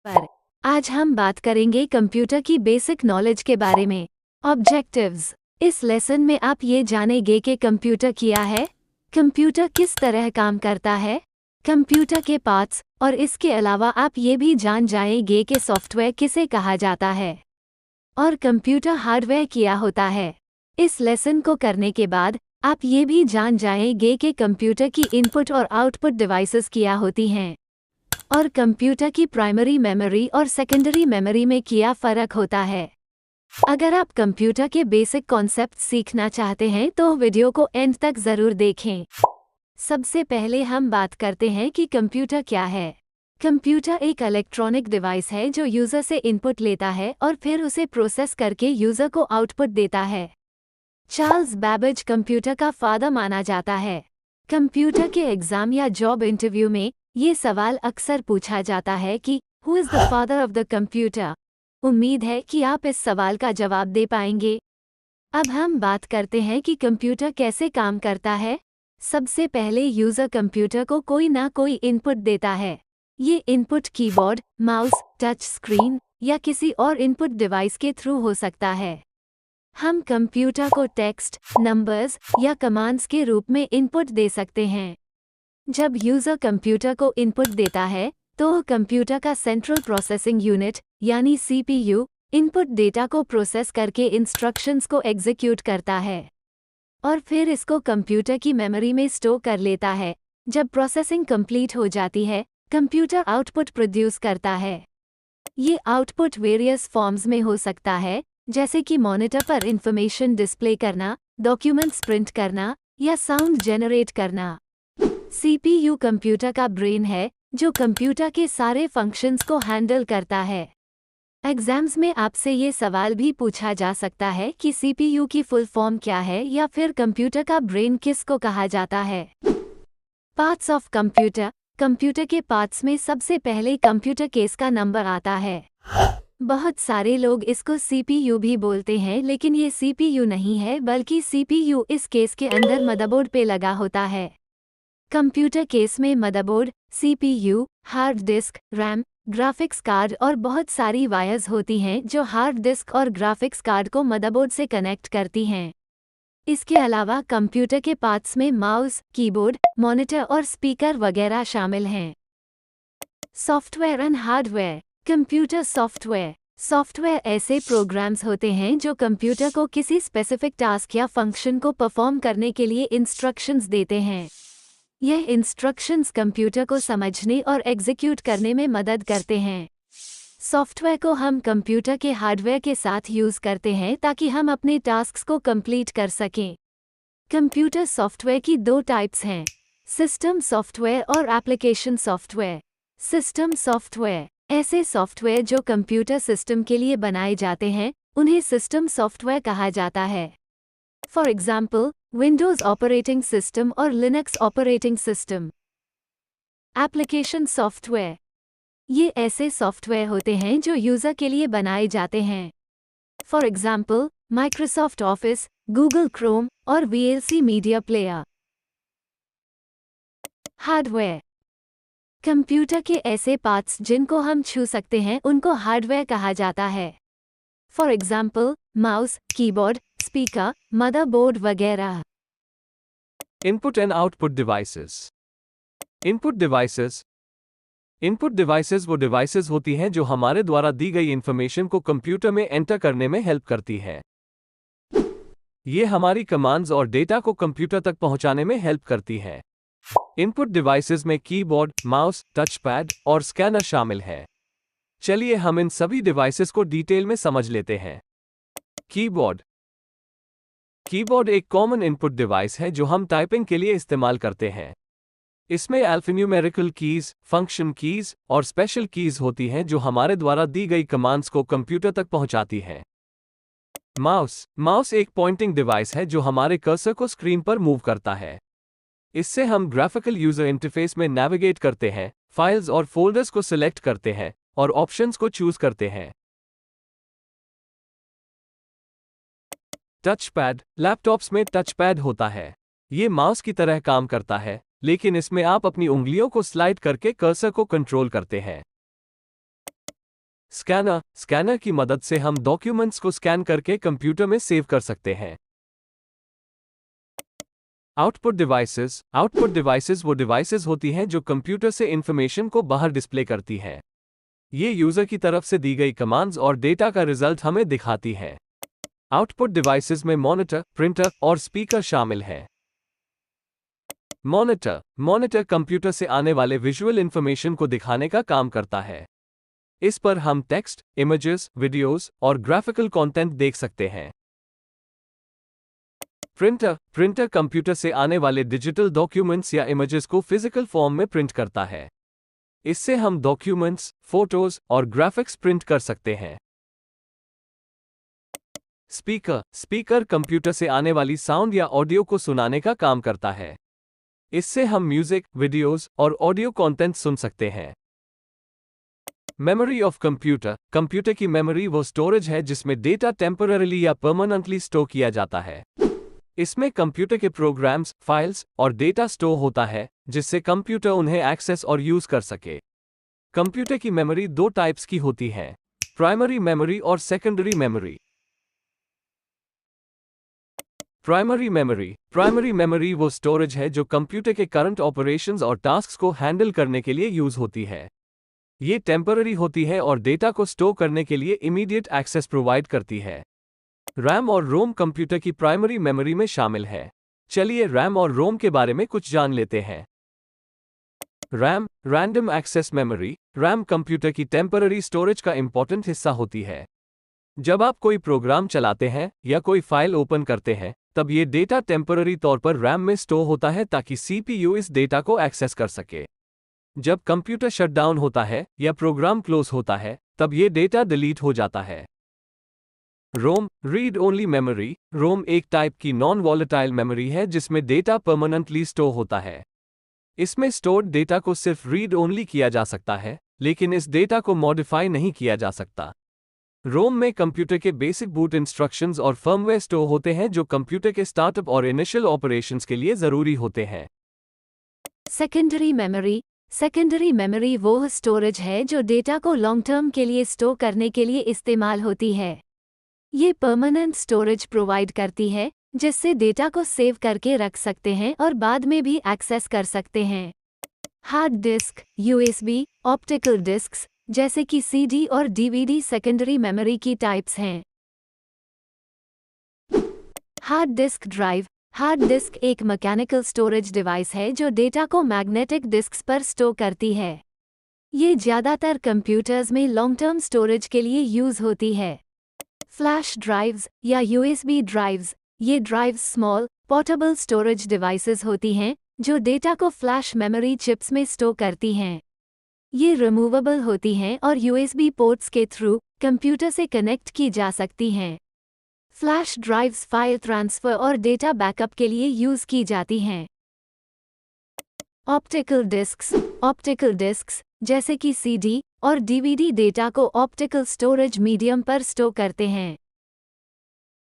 पर आज हम बात करेंगे कंप्यूटर की बेसिक नॉलेज के बारे में। ऑब्जेक्टिव्स। इस लेसन में आप ये जानेंगे कि कंप्यूटर क्या है, कंप्यूटर किस तरह काम करता है, कंप्यूटर के पार्ट्स, और इसके अलावा आप ये भी जान जाएंगे कि सॉफ्टवेयर किसे कहा जाता है और कंप्यूटर हार्डवेयर क्या होता है। इस लेसन को करने के बाद आप ये भी जान जाएंगे कि कंप्यूटर की इनपुट और आउटपुट डिवाइसेस क्या होती हैं और कंप्यूटर की प्राइमरी मेमोरी और सेकेंडरी मेमोरी में क्या फ़र्क होता है। अगर आप कंप्यूटर के बेसिक कॉन्सेप्ट सीखना चाहते हैं तो वीडियो को एंड तक ज़रूर देखें। सबसे पहले हम बात करते हैं कि कंप्यूटर क्या है। कंप्यूटर एक इलेक्ट्रॉनिक डिवाइस है जो यूज़र से इनपुट लेता है और फिर उसे प्रोसेस करके यूज़र को आउटपुट देता है। चार्ल्स बैबेज कंप्यूटर का फादर माना जाता है। कंप्यूटर के एग्ज़ाम या जॉब इंटरव्यू में ये सवाल अक्सर पूछा जाता है कि who is the father of the computer. उम्मीद है कि आप इस सवाल का जवाब दे पाएंगे। अब हम बात करते हैं कि कंप्यूटर कैसे काम करता है। सबसे पहले यूज़र कंप्यूटर को कोई ना कोई इनपुट देता है। ये input keyboard, mouse, touch screen या किसी और इनपुट डिवाइस के थ्रू हो सकता है। हम कंप्यूटर को टेक्स्ट, नंबर्स या कमांड्स के रूप में इनपुट दे सकते हैं। जब यूज़र कंप्यूटर को इनपुट देता है तो कंप्यूटर का सेंट्रल प्रोसेसिंग यूनिट यानी सीपीयू इनपुट डेटा को प्रोसेस करके इंस्ट्रक्शंस को एग्जीक्यूट करता है और फिर इसको कंप्यूटर की मेमोरी में स्टोर कर लेता है। जब प्रोसेसिंग कंप्लीट हो जाती है कंप्यूटर आउटपुट प्रोड्यूस करता है। ये आउटपुट वेरियस फॉर्म्स में हो सकता है, जैसे कि मॉनिटर पर इंफॉर्मेशन डिस्प्ले करना, डॉक्यूमेंट्स प्रिंट करना या साउंड जनरेट करना। सीपीयू कंप्यूटर का ब्रेन है जो कंप्यूटर के सारे फंक्शंस को हैंडल करता है। एग्जाम्स में आपसे ये सवाल भी पूछा जा सकता है कि सीपीयू की फुल फॉर्म क्या है या फिर कंप्यूटर का ब्रेन किसको कहा जाता है। Parts of computer. कंप्यूटर के पार्ट्स में सबसे पहले कंप्यूटर केस का नंबर आता है। बहुत सारे लोग इसको सीपीयू भी बोलते हैं, लेकिन ये सीपीयू नहीं है बल्कि सीपीयू इस केस के अंदर मदरबोर्ड पे लगा होता है। कंप्यूटर केस में motherboard, CPU, hard disk, RAM, graphics card और बहुत सारी वायर्स होती हैं जो हार्ड डिस्क और ग्राफिक्स कार्ड को मदरबोर्ड से कनेक्ट करती हैं। इसके अलावा कंप्यूटर के पार्ट्स में माउस, कीबोर्ड, मॉनिटर और स्पीकर वगैरह शामिल हैं। Software and hardware. Computer software. Software ऐसे प्रोग्राम्स होते हैं जो कंप्यूटर को किसी स्पेसिफिक टास्क या फंक्शन को परफॉर्म करने के लिए इंस्ट्रक्शंस देते हैं। यह इंस्ट्रक्शंस कंप्यूटर को समझने और एग्जीक्यूट करने में मदद करते हैं। सॉफ्टवेयर को हम कंप्यूटर के हार्डवेयर के साथ यूज़ करते हैं ताकि हम अपने टास्क्स को कंप्लीट कर सकें। कंप्यूटर सॉफ्टवेयर की दो टाइप्स हैं, सिस्टम सॉफ्टवेयर और एप्लीकेशन सॉफ्टवेयर। सिस्टम सॉफ्टवेयर ऐसे सॉफ्टवेयर जो कंप्यूटर सिस्टम के लिए बनाए जाते हैं, उन्हें सिस्टम सॉफ्टवेयर कहा जाता है। For example, Windows operating system और Linux operating system. Application software ये ऐसे सॉफ्टवेयर होते हैं जो यूज़र के लिए बनाए जाते हैं। For example, Microsoft Office, Google Chrome और VLC media player. Hardware computer के ऐसे पार्ट्स जिनको हम छू सकते हैं उनको हार्डवेयर कहा जाता है। For example, mouse, keyboard, speaker, motherboard वगैरह। Input and output devices. Input devices. Input devices वो डिवाइसेस होती हैं जो हमारे द्वारा दी गई इंफॉर्मेशन को कंप्यूटर में एंटर करने में हेल्प करती हैं। ये हमारी कमांड्स और डेटा को कंप्यूटर तक पहुंचाने में हेल्प करती हैं। इनपुट डिवाइसेस में कीबोर्ड, माउस, टचपैड और स्कैनर शामिल हैं। चलिए हम इन सभी डिवाइसेस को डिटेल में समझ लेते हैं। कीबोर्ड। कीबोर्ड एक कॉमन इनपुट डिवाइस है जो हम टाइपिंग के लिए इस्तेमाल करते हैं। इसमें अल्फान्यूमेरिकल कीज, फंक्शन कीज और स्पेशल कीज होती हैं जो हमारे द्वारा दी गई कमांड्स को कंप्यूटर तक पहुंचाती हैं। माउस। माउस एक पॉइंटिंग डिवाइस है जो हमारे कर्सर को स्क्रीन पर मूव करता है। इससे हम ग्राफिकल यूजर इंटरफेस में नेविगेट करते हैं, फाइल्स और फोल्डर्स को सिलेक्ट करते हैं और ऑप्शंस को चूज करते हैं। टचपैड। लैपटॉप्स में टचपैड होता है। ये माउस की तरह काम करता है, लेकिन इसमें आप अपनी उंगलियों को स्लाइड करके कर्सर को कंट्रोल करते हैं। स्कैनर की मदद से हम डॉक्यूमेंट्स को स्कैन करके कंप्यूटर में सेव कर सकते हैं। आउटपुट डिवाइसेस वो डिवाइसेस होती हैं जो कंप्यूटर से इंफॉर्मेशन को बाहर डिस्प्ले करती हैं। ये यूजर की तरफ से दी गई कमांड्स और डेटा का रिजल्ट हमें दिखाती हैं। आउटपुट डिवाइसेस में मॉनिटर, प्रिंटर और स्पीकर शामिल हैं। मॉनिटर कंप्यूटर से आने वाले विजुअल इंफॉर्मेशन को दिखाने का काम करता है। इस पर हम टेक्स्ट, इमेजेस, वीडियोस और ग्राफिकल कंटेंट देख सकते हैं। प्रिंटर कंप्यूटर से आने वाले डिजिटल डॉक्यूमेंट्स या इमेजेस को फिजिकल फॉर्म में प्रिंट करता है। इससे हम डॉक्यूमेंट्स, फोटोज और ग्राफिक्स प्रिंट कर सकते हैं। स्पीकर कंप्यूटर से आने वाली साउंड या ऑडियो को सुनाने का काम करता है। इससे हम म्यूजिक, वीडियोस और ऑडियो कंटेंट सुन सकते हैं। मेमोरी ऑफ कंप्यूटर की मेमोरी वो स्टोरेज है जिसमें डेटा टेम्पररीली या परमानेंटली स्टोर किया जाता है। इसमें कंप्यूटर के प्रोग्राम्स, फाइल्स और डेटा स्टोर होता है जिससे कंप्यूटर उन्हें एक्सेस और यूज कर सके। कंप्यूटर की मेमोरी दो टाइप्स की होती है, प्राइमरी मेमोरी और सेकेंडरी मेमोरी। प्राइमरी मेमोरी वो स्टोरेज है जो कंप्यूटर के करंट ऑपरेशंस और टास्क्स को हैंडल करने के लिए यूज होती है। ये टेम्पररी होती है और डेटा को स्टोर करने के लिए इमीडिएट एक्सेस प्रोवाइड करती है। रैम और रोम कंप्यूटर की प्राइमरी मेमोरी में शामिल है। चलिए रैम और रोम के बारे में कुछ जान लेते हैं। RAM, random access memory. RAM computer की टेम्पररी स्टोरेज का इंपॉर्टेंट हिस्सा होती है। जब आप कोई प्रोग्राम चलाते हैं या कोई फाइल ओपन करते हैं, तब ये डेटा टेम्पररी तौर पर रैम में स्टोर होता है ताकि सीपीयू इस डेटा को एक्सेस कर सके। जब कंप्यूटर शटडाउन होता है या प्रोग्राम क्लोज होता है, तब ये डेटा डिलीट हो जाता है। रोम, रीड ओनली मेमोरी। रोम एक टाइप की नॉन वॉलेटाइल मेमोरी है जिसमें डेटा परमानेंटली स्टोर होता है। इसमें स्टोर्ड डेटा को सिर्फ रीड ओनली किया जा सकता है, लेकिन इस डेटा को मॉडिफाई नहीं किया जा सकता। रोम में कंप्यूटर के बेसिक बूट इंस्ट्रक्शंस और फर्मवेयर स्टोर होते हैं जो कंप्यूटर के स्टार्टअप और इनिशियल ऑपरेशंस के लिए जरूरी होते हैं। सेकेंडरी मेमोरी वो स्टोरेज है जो डेटा को लॉन्ग टर्म के लिए स्टोर करने के लिए इस्तेमाल होती है। ये परमानेंट स्टोरेज प्रोवाइड करती है जिससे डेटा को सेव करके रख सकते हैं और बाद में भी एक्सेस कर सकते हैं। Hard disk, USB, optical disks जैसे कि सीडी और डीवीडी सेकेंडरी मेमोरी की टाइप्स हैं। Hard disk drive. Hard disk एक मैकेनिकल स्टोरेज डिवाइस है जो डेटा को मैग्नेटिक डिस्क्स पर स्टोर करती है। ये ज़्यादातर कंप्यूटर्स में लॉन्ग टर्म स्टोरेज के लिए यूज होती है। फ्लैश ड्राइव्स या यूएसबी ड्राइव्स। ये drives small, portable storage devices होती हैं जो डेटा को फ्लैश मेमोरी चिप्स में स्टोर करती हैं। ये रिमूवेबल होती हैं और यूएसबी पोर्ट्स के थ्रू कंप्यूटर से कनेक्ट की जा सकती हैं। फ्लैश ड्राइव्स फाइल ट्रांसफर और डेटा बैकअप के लिए यूज की जाती हैं। ऑप्टिकल डिस्क्स जैसे कि सीडी और डीवीडी डेटा को ऑप्टिकल स्टोरेज मीडियम पर स्टोर करते हैं।